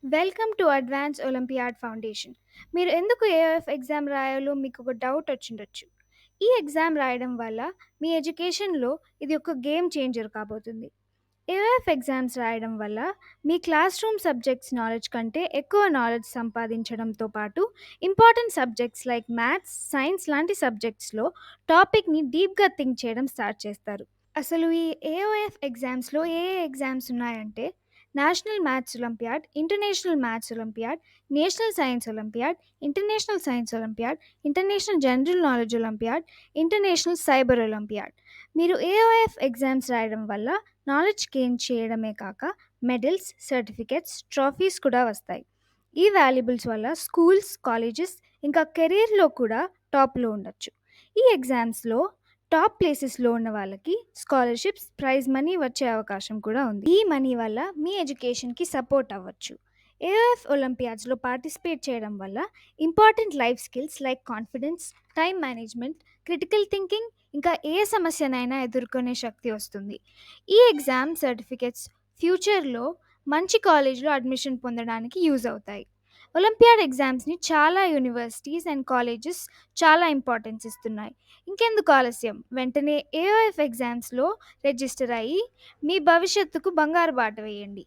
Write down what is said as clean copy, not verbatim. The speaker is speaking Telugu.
Welcome to advance olympiad foundation. మీరు ఎందుకు ఏఎఫ్ ఎగ్జామ్ రాయాలో మీకు ఒక డౌట్ వచ్చిండొచ్చు. ఈ ఎగ్జామ్ రాయడం వల్ల మీ ఎడ్యుకేషన్లో ఇది ఒక గేమ్ చేంజర్ కాబోతుంది. ఏఎఫ్ ఎగ్జామ్స్ రాయడం వల్ల మీ క్లాస్ రూమ్ సబ్జెక్ట్స్ నాలెడ్జ్ కంటే ఎక్కువ నాలెడ్జ్ సంపాదించడంతో పాటు important subjects like maths, science లాంటి సబ్జెక్ట్స్లో టాపిక్ని డీప్గా థింక్ చేయడం స్టార్ట్ చేస్తారు. అసలు ఈ ఏఓఎఫ్ ఎగ్జామ్స్‌లో ఏ ఏ ఎగ్జామ్స్ ఉన్నాయంటే, national maths olympiad, international maths olympiad, national science olympiad, international science olympiad, international general knowledge olympiad, international cyber olympiad. మీరు ఏఓఎఫ్ ఎగ్జామ్స్ రాయడం వల్ల నాలెడ్జ్ గెయిన్ చేయడమే కాక మెడల్స్, సర్టిఫికేట్స్, ట్రోఫీస్ కూడా వస్తాయి. ఈ వాల్యుబుల్స్ వల్ల స్కూల్స్, కాలేజెస్ ఇంకా కెరీర్‌లో కూడా టాప్‌లో ఉండొచ్చు. ఈ ఎగ్జామ్స్‌లో టాప్ ప్లేసెస్‌లో ఉన్న వాళ్ళకి స్కాలర్‌షిప్స్, ప్రైజ్ మనీ వచ్చే అవకాశం కూడా ఉంది. ఈ మనీ వల్ల మీ ఎడ్యుకేషన్‌కి సపోర్ట్ అవ్వచ్చు. ఏఎఫ్ ఒలింపియాడ్స్‌లో పార్టిసిపేట్ చేయడం వల్ల important life skills like confidence, time management, critical thinking ఇంకా ఏ సమస్యనైనా ఎదుర్కొనే శక్తి వస్తుంది. ఈ ఎగ్జామ్ సర్టిఫికేట్స్ ఫ్యూచర్‌లో మంచి కాలేజ్‌లో అడ్మిషన్ పొందడానికి యూజ్ అవుతాయి. ఒలింపియాడ్ ఎగ్జామ్స్‌ని చాలా యూనివర్సిటీస్ అండ్ కాలేజెస్ చాలా ఇంపార్టెన్స్ ఇస్తున్నాయి. ఇంకెందుకు ఆలస్యం? వెంటనే ఏఓఎఫ్ ఎగ్జామ్స్‌లో రిజిస్టర్ అయ్యి మీ భవిష్యత్తుకు బంగారు బాట వేయండి.